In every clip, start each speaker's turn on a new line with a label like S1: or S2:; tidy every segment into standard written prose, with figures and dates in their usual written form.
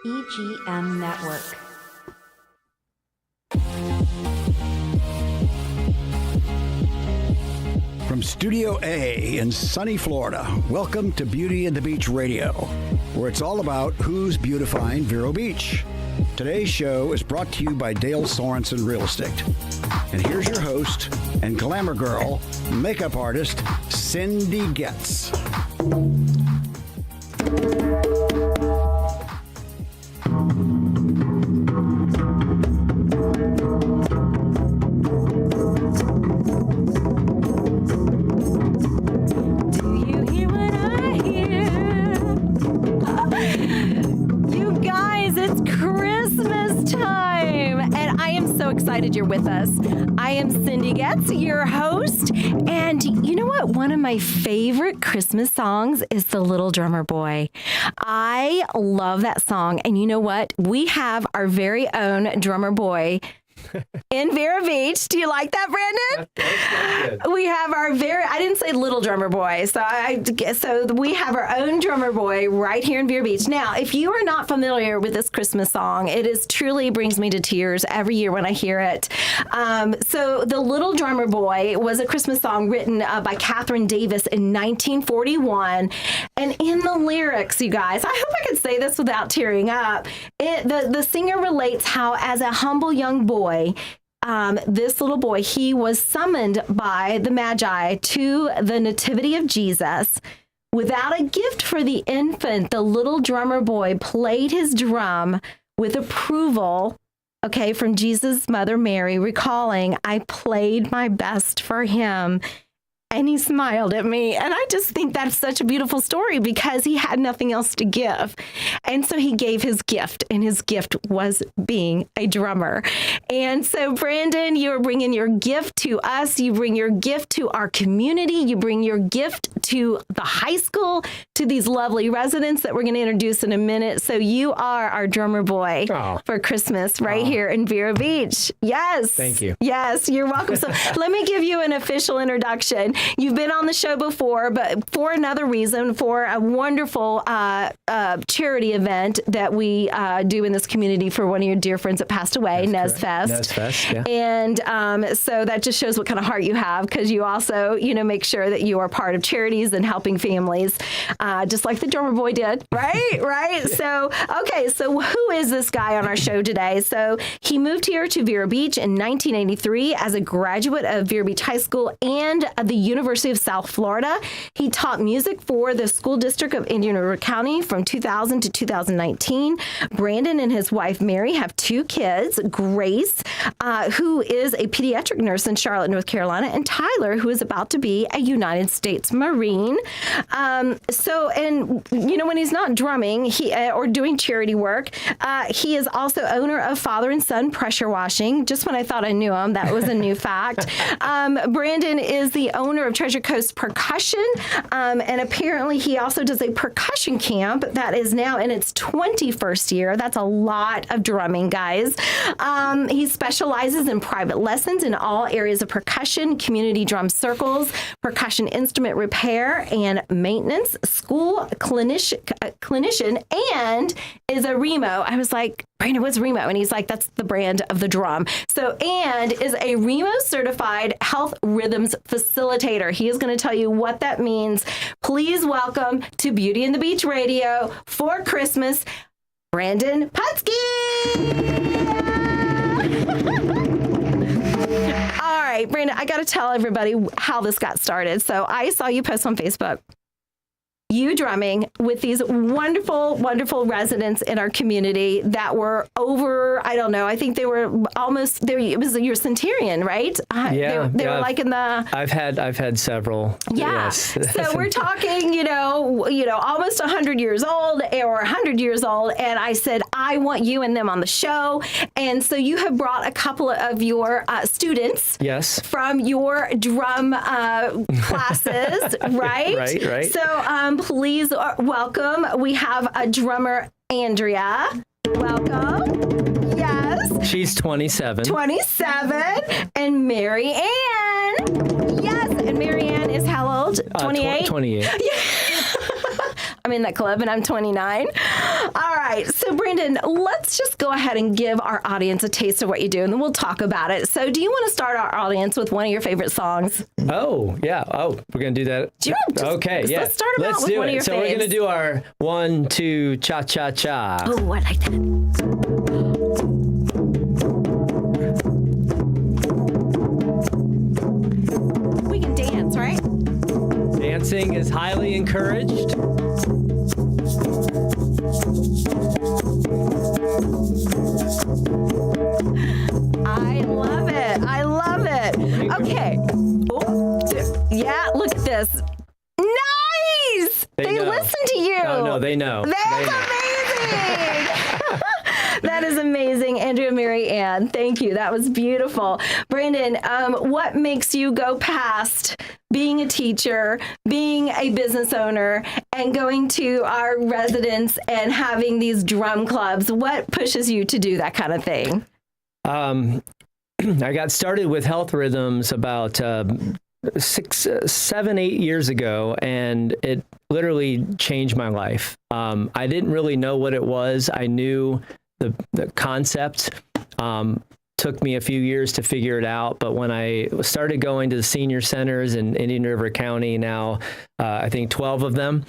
S1: EGM Network.
S2: From Studio A in sunny Florida, welcome to Beauty and the Beach Radio, where it's all about who's beautifying Vero Beach. Today's show is brought to you by Dale Sorensen Real Estate. And here's your host and glamour girl, makeup artist, Cindy Goetz.
S3: Excited you're with us. I am Cindy Goetz, your host, and you know what? One of my favorite Christmas songs is The Little Drummer Boy. I love that song, and you know what? We have our very own drummer boy in Vero Beach. Do you like that, Brandon?
S4: That's good.
S3: We have our I didn't say little drummer boy, so we have our own drummer boy right here in Vero Beach. Now, if you are not familiar with this Christmas song, it is truly brings me to tears every year when I hear it. So The Little Drummer Boy was a Christmas song written by Catherine Davis in 1941. And in the lyrics, you guys, I hope I could say this without tearing up. The singer relates how, as a humble young boy, this little boy, he was summoned by the Magi to the Nativity of Jesus. Without a gift for the infant, the little drummer boy played his drum with approval, from Jesus' mother Mary, recalling, "I played my best for him." And he smiled at me. And I just think that's such a beautiful story because he had nothing else to give. And so he gave his gift, and his gift was being a drummer. And so, Brandon, you're bringing your gift to us. You bring your gift to our community. You bring your gift to the high school, to these lovely residents that we're going to introduce in a minute. So you are our drummer boy for Christmas right here in Vero Beach. Yes.
S4: Thank you.
S3: Yes, you're welcome. So let me give you an official introduction. You've been on the show before, but for another reason, for a wonderful charity event that we do in this community for one of your dear friends that passed away, Nez Fest.
S4: Nez Fest, yeah.
S3: And so that just shows what kind of heart you have, because you also, make sure that you are part of charities and helping families, just like the drummer boy did, right? Right? So, so who is this guy on our show today? So he moved here to Vero Beach in 1983 as a graduate of Vero Beach High School and the University of South Florida. He taught music for the school district of Indian River County from 2000 to 2019. Brandon and his wife, Mary, have two kids, Grace, who is a pediatric nurse in Charlotte, North Carolina, and Tyler, who is about to be a United States Marine. When he's not drumming or doing charity work, he is also owner of Father and Son Pressure Washing. Just when I thought I knew him, that was a new fact. Brandon is the owner of Treasure Coast Percussion, and apparently he also does a percussion camp that is now in its 21st year. That's a lot of drumming, guys. He specializes in private lessons in all areas of percussion, community drum circles, percussion instrument repair and maintenance, school clinician, and is a Remo. I was like, Brandon, what's Remo? And he's like, that's the brand of the drum. So, and is a Remo certified health rhythms facilitator. He is going to tell you what that means. Please welcome to Beauty and the Beach Radio for Christmas, Brandon Putzke. All right, Brandon, I got to tell everybody how this got started. So I saw you post on Facebook, you drumming with these wonderful, wonderful residents in our community that were over, I don't know, I think they were almost there. It was your centurion, right?
S4: Yeah.
S3: They were like in the...
S4: I've had several.
S3: Yeah.
S4: Yes.
S3: So we're talking, almost 100 years old or 100 years old. And I said, I want you and them on the show. And so you have brought a couple of your students.
S4: Yes.
S3: From your drum classes, right?
S4: Right.
S3: So please welcome. We have a drummer, Andrea. Welcome. Yes.
S4: She's 27.
S3: 27. And Maryann. Yes. And Maryann is how old? 28?
S4: 28.
S3: Yeah. I'm in that club and I'm 29. All right. So, Brandon, let's just go ahead and give our audience a taste of what you do, and then we'll talk about it. So, do you want to start our audience with one of your favorite songs?
S4: Oh, yeah. Oh, we're going to do that. Okay, yeah.
S3: Let's start
S4: Let's
S3: with
S4: do
S3: one
S4: it.
S3: of your
S4: So
S3: faves.
S4: we're going to do our 1, 2, cha-cha-cha.
S3: Oh, I like that. We can dance, right?
S4: Dancing is highly encouraged.
S3: I love it. I love it. Okay. Oh, yeah, look at this. Nice! They
S4: know.
S3: listen to you.
S4: Oh, no, they know.
S3: That's amazing. That is amazing. Andrea, Maryann, thank you. That was beautiful. Brandon, what makes you go past being a teacher, being a business owner, and going to our residents and having these drum clubs? What pushes you to do that kind of thing?
S4: I got started with Health Rhythms about 7, 8 years ago, and it literally changed my life. I didn't really know what it was. I knew the concept. Took me a few years to figure it out, but when I started going to the senior centers in Indian River County, now I think 12 of them,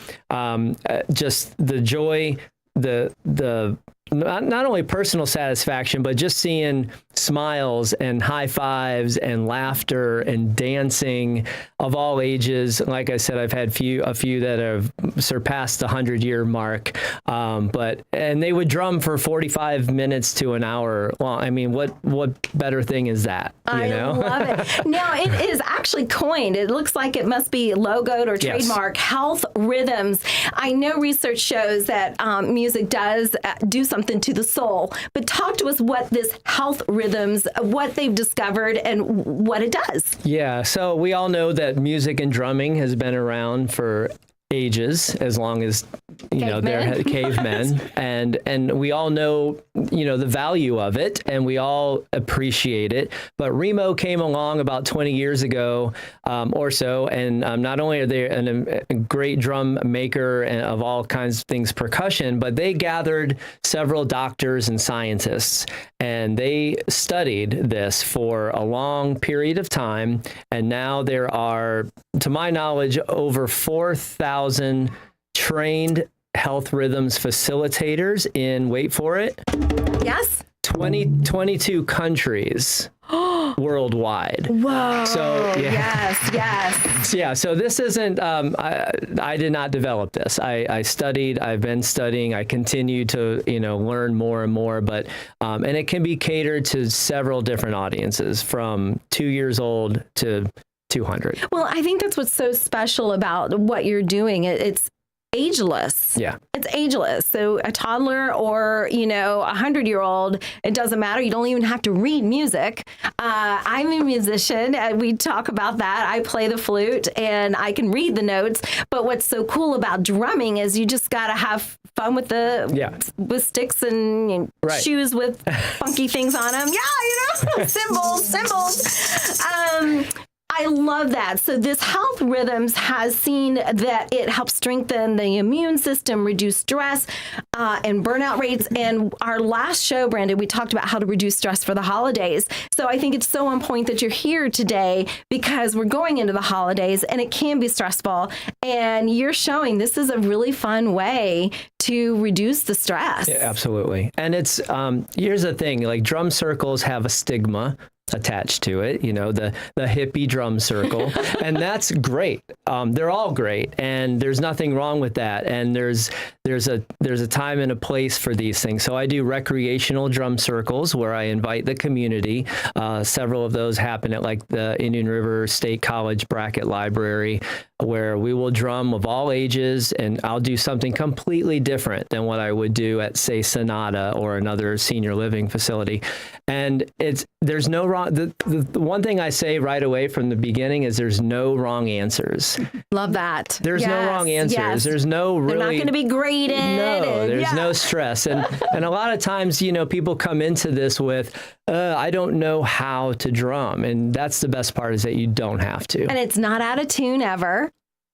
S4: just the joy, the not only personal satisfaction, but just seeing smiles and high fives and laughter and dancing of all ages. Like I said, I've had a few that have surpassed the 100-year mark. And they would drum for 45 minutes to an hour long. I mean, what better thing is that?
S3: I love it. Now, it is actually coined. It looks like it must be logoed or trademark. Yes. Health Rhythms. I know research shows that music does do something to the soul, but talk to us what this Health Rhythms, what they've discovered and what it does.
S4: Yeah, so we all know that music and drumming has been around for ages, as long as they're cavemen, and we all know the value of it, and we all appreciate it. But Remo came along about 20 years ago or so, and not only are they a great drum maker and of all kinds of things, percussion, but they gathered several doctors and scientists, and they studied this for a long period of time, and now there are, to my knowledge, over 4,000 trained Health Rhythms facilitators in, wait for it,
S3: yes,
S4: 22 countries worldwide.
S3: Whoa.
S4: So
S3: yes.
S4: Yeah. So this isn't, I did not develop this. I studied, I've been studying, I continue to, learn more and more, but, and it can be catered to several different audiences from 2 years old to 200.
S3: Well, I think that's what's so special about what you're doing. It's ageless.
S4: Yeah.
S3: It's ageless. So a toddler or, a 100-year-old, it doesn't matter. You don't even have to read music. I'm a musician. We talk about that. I play the flute and I can read the notes. But what's so cool about drumming is you just got to have fun with with sticks and shoes with funky things on them. Yeah, cymbals. I love that. So this Health Rhythms has seen that it helps strengthen the immune system, reduce stress and burnout rates. And our last show, Brandon, we talked about how to reduce stress for the holidays. So I think it's so on point that you're here today because we're going into the holidays and it can be stressful. And you're showing this is a really fun way to reduce the stress.
S4: Yeah, absolutely. And it's, here's the thing, like drum circles have a stigma attached to it, the hippie drum circle, and that's great. They're all great, and there's nothing wrong with that. And there's a time and a place for these things. So I do recreational drum circles where I invite the community. Several of those happen at like the Indian River State College Brackett Library, where we will drum of all ages, and I'll do something completely different than what I would do at, say, Sonata or another senior living facility. And there's no wrong. The one thing I say right away from the beginning is there's no wrong answers.
S3: Love that.
S4: There's no wrong answers.
S3: Yes.
S4: There's no really.
S3: They're not going to be graded.
S4: No, there's no stress. And a lot of times, people come into this with, I don't know how to drum. And that's the best part, is that you don't have to.
S3: And it's not out of tune ever.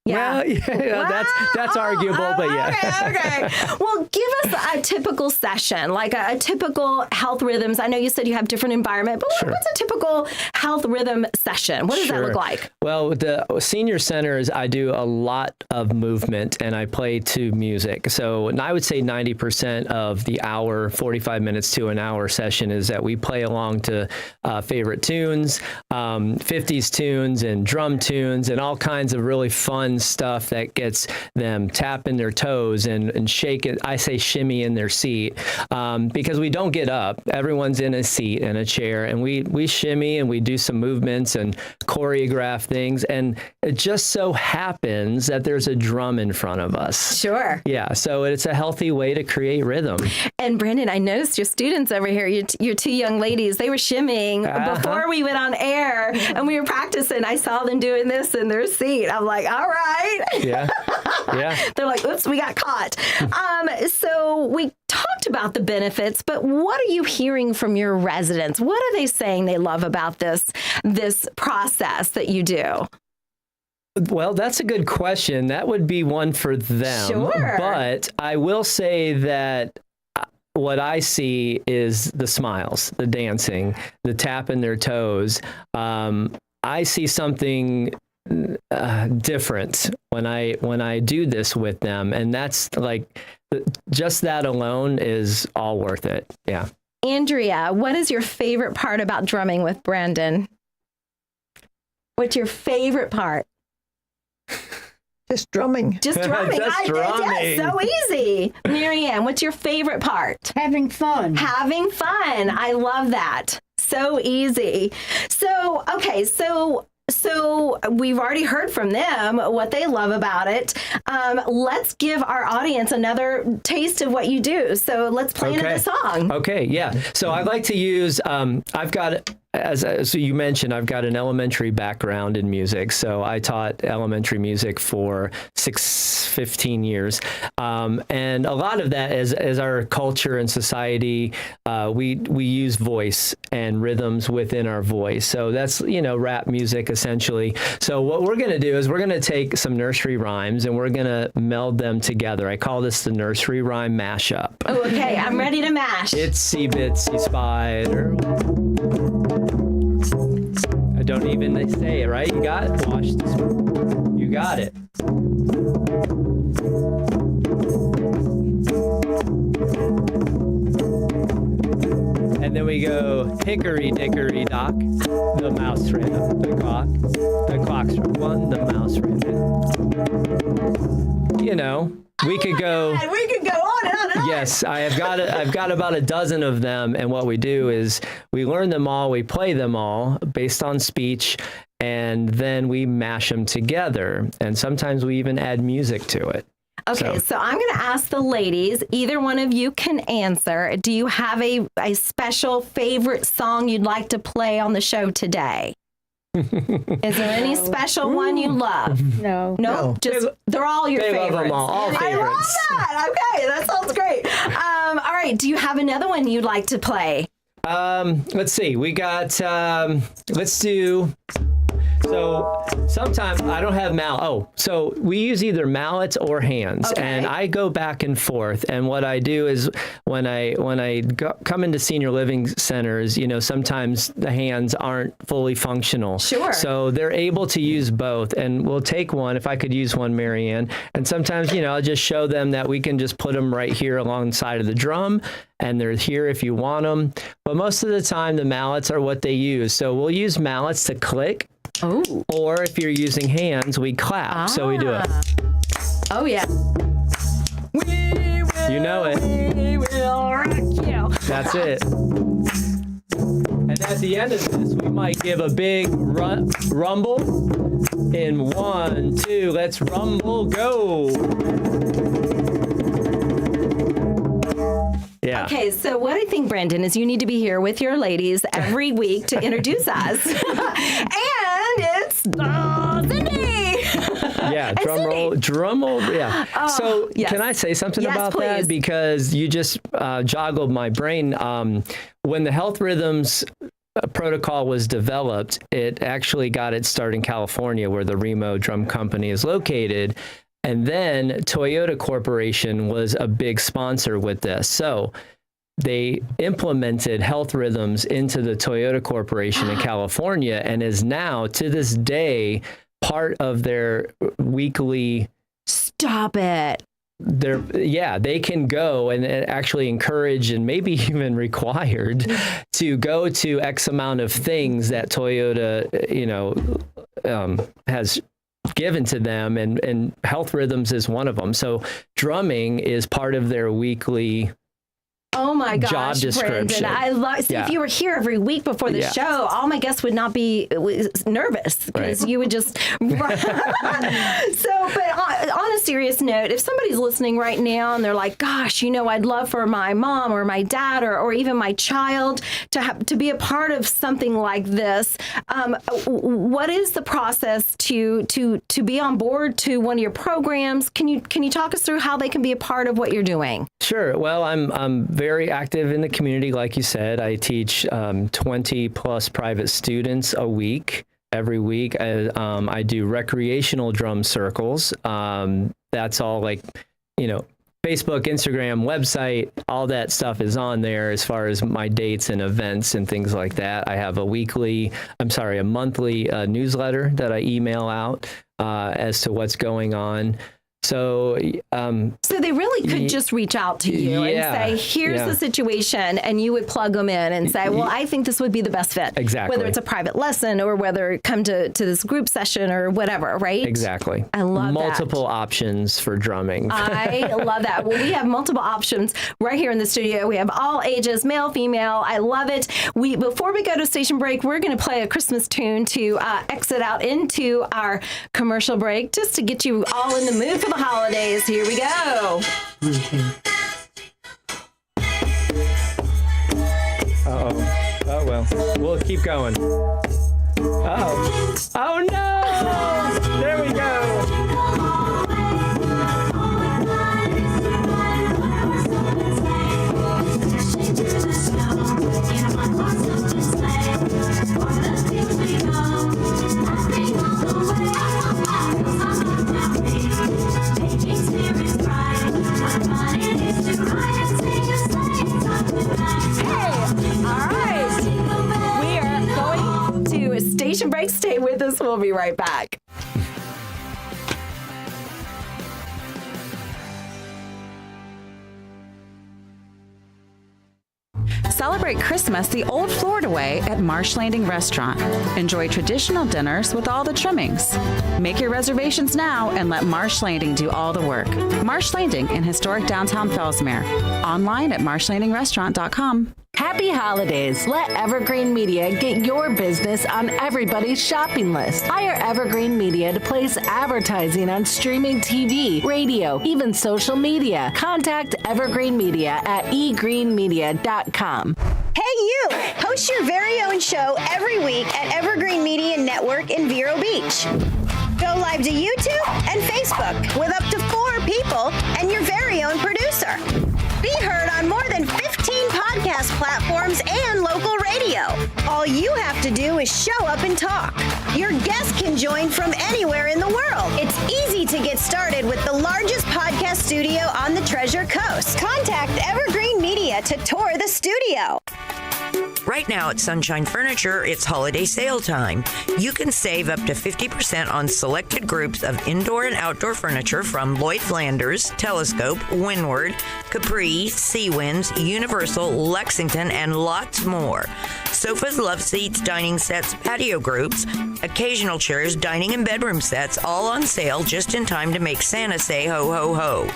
S3: Yeah.
S4: Well, yeah, that's arguable, but yeah.
S3: Okay. Well, give us a typical session, like a typical health rhythms. I know you said you have different environment, but
S4: Sure.
S3: what's a typical health rhythm session? What does that look like?
S4: Well, with the senior centers, I do a lot of movement and I play to music. So I would say 90% of the hour, 45 minutes to an hour session is that we play along to favorite tunes, 50s tunes and drum tunes and all kinds of really fun stuff that gets them tapping their toes and shaking. I say shimmy in their seat because we don't get up. Everyone's in a seat and a chair, and we shimmy and we do some movements and choreograph things. And it just so happens that there's a drum in front of us.
S3: Sure.
S4: Yeah. So it's a healthy way to create rhythm.
S3: And Brandon, I noticed your students over here, your two young ladies, they were shimmying before we went on air and we were practicing. I saw them doing this in their seat. I'm like, all right.
S4: Yeah. Yeah.
S3: They're like, oops, we got caught. So we talked about the benefits, but what are you hearing from your residents? What are they saying they love about this process that you do?
S4: Well, that's a good question. That would be one for them.
S3: Sure.
S4: But I will say that what I see is the smiles, the dancing, the tapping their toes. I see something different when I do this with them, and that's like just that alone is all worth it. Yeah.
S3: Andrea, what is your favorite part about drumming with Brandon? What's your favorite part?
S1: Just drumming.
S3: Just drumming.
S4: Just drumming.
S3: So easy. Maryann, what's your favorite part?
S1: Having fun.
S3: Having fun. I love that. So easy. So, okay, so we've already heard from them what they love about it. Let's give our audience another taste of what you do. So let's play another song.
S4: Okay, yeah. So I'd like to use, I've got, as you mentioned, I've got an elementary background in music. So I taught elementary music for 15 years. And a lot of that is our culture and society. We use voice and rhythms within our voice. So that's, rap music essentially. So what we're going to do is we're going to take some nursery rhymes and we're going to meld them together. I call this the nursery rhyme mashup.
S3: Oh, okay. I'm ready to mash.
S4: Itsy bitsy spider. I don't even say it, right? You got it? Wash this. You got it. And then we go hickory dickory dock. The mouse ran up the clock. The clock struck one. The mouse ran in. We could go.
S3: God, we could go on and on and on.
S4: Yes, I've got about a dozen of them, and what we do is we learn them all, we play them all based on speech, and then we mash them together, and sometimes we even add music to it.
S3: Okay, so I'm going to ask the ladies, either one of you can answer. Do you have a special favorite song you'd like to play on the show today? Is there any special one you love?
S1: No.
S3: No, just they're all your
S4: They
S3: favorites.
S4: love them all favorites.
S3: I love that. Okay, that sounds great. All right, do you have another one you'd like to play?
S4: Let's see. We got. Let's do. So sometimes I don't have mallet. Oh, so we use either mallets or hands, and I go back and forth. And what I do is when I come into senior living centers, sometimes the hands aren't fully functional.
S3: Sure.
S4: So they're able to use both, and we'll take one. If I could use one, Maryann, and sometimes I'll just show them that we can just put them right here alongside of the drum. And they're here if you want them. But most of the time, the mallets are what they use. So we'll use mallets to click.
S3: Oh.
S4: Or if you're using hands, we clap. So we do it.
S3: Oh, yeah.
S4: You know it.
S3: We will rock you.
S4: That's it. And at the end of this, we might give a big rumble. In 1, 2, let's rumble, go. Yeah.
S3: Okay, so what I think, Brandon, is you need to be here with your ladies every week to introduce us. And it's Cindy.
S4: Yeah, drum roll. Yeah.
S3: Oh,
S4: so
S3: yes.
S4: Can I say something
S3: Yes,
S4: about
S3: please.
S4: that? Because you just joggled my brain. When the health rhythms a protocol was developed, it actually got its start in California, where the Remo Drum Company is located. And then Toyota Corporation was a big sponsor with this. So they implemented health rhythms into the Toyota Corporation in California, and is now, to this day, part of their weekly.
S3: Stop it.
S4: They can go and actually encourage, and maybe even required, to go to X amount of things that Toyota, has given to them, and health rhythms is one of them. So drumming is part of their weekly.
S3: Oh my gosh,
S4: job description.
S3: Brandon, I love. If you were here every week before the show, all my guests would not be nervous, because you would just. But on a serious note, if somebody's listening right now and they're like, "Gosh, I'd love for my mom or my dad or even my child to be a part of something like this," what is the process to be on board to one of your programs? Can you talk us through how they can be a part of what you're doing?
S4: Sure. Well, I'm very active in the community. Like you said, I teach 20 plus private students a week. Every week, I do recreational drum circles. That's all Facebook, Instagram, website, all that stuff is on there as far as my dates and events and things like that. I have a monthly newsletter that I email out as to what's going on. So they really could just reach out to you and say, here's the situation, and you would plug them in and say, well, I think this would be the best fit. Exactly.
S3: Whether it's a private lesson or whether it come to this group session or whatever, right?
S4: Exactly.
S3: I love
S4: multiple options for drumming.
S3: I love that. Well, we have multiple options right here in the studio. We have all ages, male, female. I love it. Before we go to station break, we're going to play a Christmas tune to exit out into our commercial break, just to get you all in the mood for the holidays. Here we go.
S4: Oh well, we'll keep going. Oh no, there we go.
S3: Station break. Stay with us. We'll be right back.
S5: Celebrate Christmas the old Florida way at Marsh Landing Restaurant. Enjoy traditional dinners with all the trimmings. Make your reservations now and let Marsh Landing do all the work. Marsh Landing in historic downtown Fellsmere. Online at marshlandingrestaurant.com.
S6: Happy holidays. Let Evergreen Media get your business on everybody's shopping list. Hire Evergreen Media to place advertising on streaming TV, radio, even social media. Contact Evergreen Media at egreenmedia.com.
S7: Hey, you! Host your very own show every week at Evergreen Media Network in Vero Beach. Go live to YouTube and Facebook with up to 4 people and your very own producer. Be heard on more than 15 podcast platforms and local radio. All you have to do is show up and talk. Your guests can join from anywhere in the world. It's easy to get started with the largest podcast studio on the Treasure Coast. Contact Evergreen Media to tour the studio.
S8: Right now at Sunshine Furniture, it's holiday sale time. You can save up to 50% on selected groups of indoor and outdoor furniture from Lloyd Flanders, Telescope, Windward, Capri, Seawinds, Universal, Lexington, and lots more. Sofas, love seats, dining sets, patio groups, occasional chairs, dining and bedroom sets, all on sale just in time to make Santa say ho, ho, ho.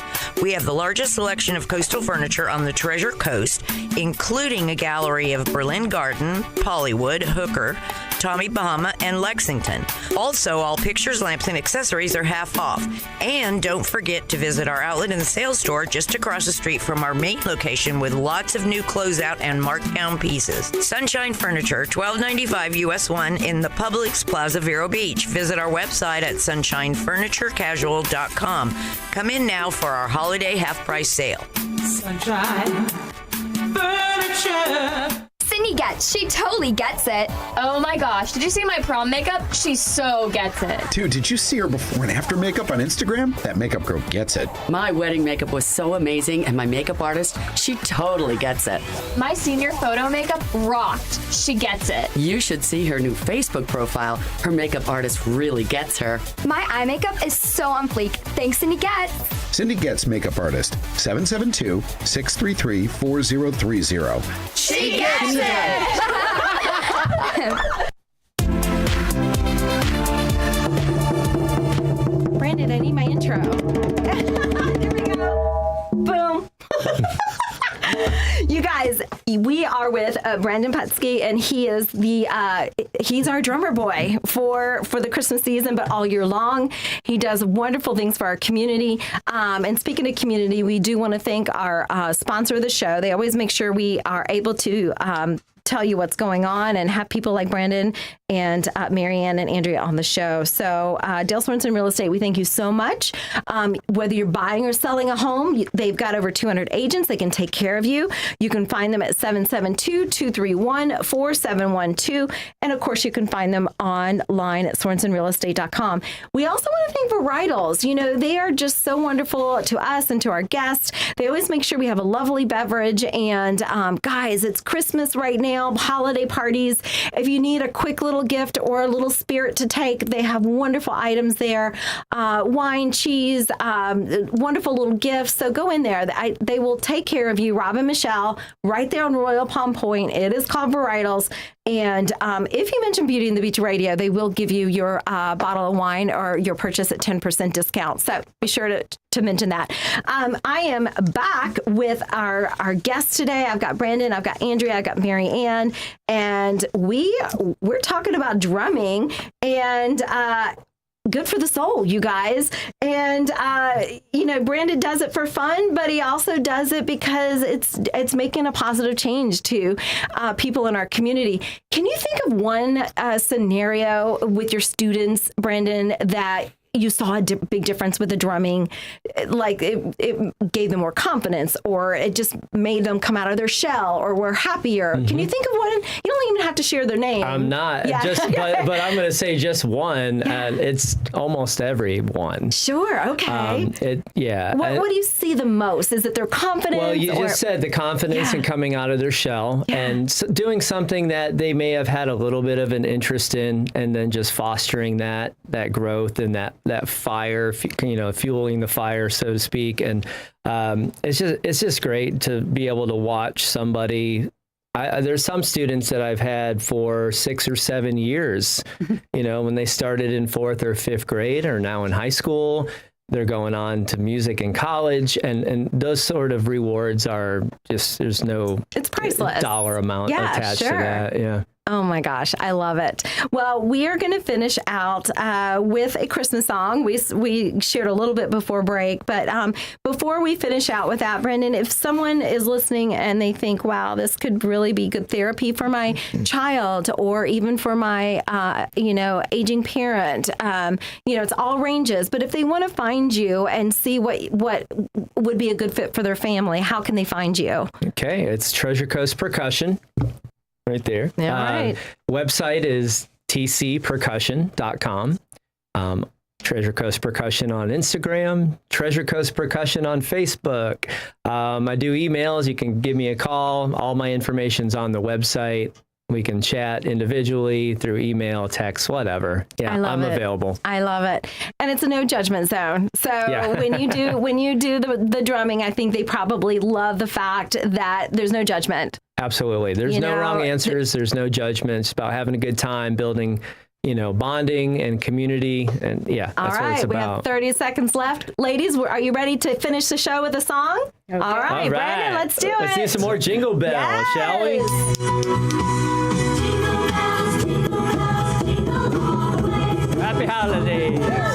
S8: We have the largest selection of coastal furniture on the Treasure Coast, including a gallery of Berlin Garden, Pollywood, Hooker, Tommy Bahama, and Lexington. Also, all pictures, lamps, and accessories are half off. And don't forget to visit our outlet and sales store just across the street from our main location with lots of new closeout and markdown pieces. Sunshine Furniture, 1295 US 1 in the Publix Plaza, Vero Beach. Visit our website at sunshinefurniturecasual.com. Come in now for our holiday half-price sale.
S9: Sunshine Furniture. Cindy gets. She totally gets it.
S10: Oh my gosh, did you see my prom makeup? She so gets it.
S11: Dude, did you see her before and after makeup on Instagram? That makeup girl gets it.
S12: My wedding makeup was so amazing, and my makeup artist, she totally gets it.
S10: My senior photo makeup rocked. She gets it.
S12: You should see her new Facebook profile. Her makeup artist really gets her.
S9: My eye makeup is so on fleek. Thanks, Cindy Getz.
S11: Cindy Getz Makeup Artist, 772-633-4030.
S9: She gets it!
S3: Brandon, I need my intro. Here we go. Boom. You guys, we are with Brandon Putzke, and he is he's our drummer boy for the Christmas season, but all year long. He does wonderful things for our community. And speaking of community, we do want to thank our sponsor of the show. They always make sure we are able to tell you what's going on and have people like Brandon and Maryann and Andrea on the show. So Dale Sorensen Real Estate, we thank you so much. Whether you're buying or selling a home, they've got over 200 agents. They can take care of you. You can find them at 772-231-4712. And of course, you can find them online at sorensenrealestate.com. We also want to thank Varietals. You know, they are just so wonderful to us and to our guests. They always make sure we have a lovely beverage. And guys, it's Christmas right now. Holiday parties. If you need a quick little gift or a little spirit to take, they have wonderful items there. Wine, cheese, wonderful little gifts. So go in there. They will take care of you. Rob and Michelle, right there on Royal Palm Point. It is called Varietals. And if you mention Beauty and the Beach Radio, they will give you your bottle of wine or your purchase at 10% discount. So be sure to mention that. I am back with our guests today. I've got Brandon, I've got Andrea, I've got Maryann, and we're talking about drumming and good for the soul, you guys. And, Brandon does it for fun, but he also does it because it's making a positive change to people in our community. Can you think of one scenario with your students, Brandon, that you saw a big difference with the drumming, like it gave them more confidence, or it just made them come out of their shell, or were happier? Mm-hmm. Can you think of one? You don't even have to share their name.
S4: I'm not, but I'm going to say just one. It's almost every one.
S3: Sure. Okay. What do you see the most? Is it their confidence?
S4: Well, you just said the confidence in coming out of their shell and doing something that they may have had a little bit of an interest in, and then just fostering that growth and that fire, fueling the fire, so to speak. And it's just great to be able to watch somebody. There's some students that I've had for 6 or 7 years, when they started in 4th or 5th grade, or now in high school. They're going on to music in college, and those sort of rewards are just, there's no
S3: it's priceless
S4: dollar amount attached to that. Yeah.
S3: Oh my gosh, I love it. Well, we are going to finish out with a Christmas song. We shared a little bit before break, but before we finish out with that, Brandon, if someone is listening and they think, wow, this could really be good therapy for my child, or even for my, aging parent, it's all ranges. But if they want to find you and see what would be a good fit for their family, how can they find you?
S4: Okay, it's Treasure Coast Percussion. Right there.
S3: Yeah, right.
S4: Website is tcpercussion.com. Treasure Coast Percussion on Instagram, Treasure Coast Percussion on Facebook. I do emails. You can give me a call. All my information's on the website. We can chat individually through email, text, whatever. Yeah, I'm available.
S3: I love it. And it's a no judgment zone. So when you do the drumming, I think they probably love the fact that there's no judgment.
S4: Absolutely. There's no wrong answers. There's no judgment. It's about having a good time, building, bonding and community. And that's what it's about. We have
S3: 30 seconds left. Ladies, are you ready to finish the show with a song? Okay. All right, Brandon, let's do it.
S4: Let's do some more Jingle Bells, shall we? Happy holidays.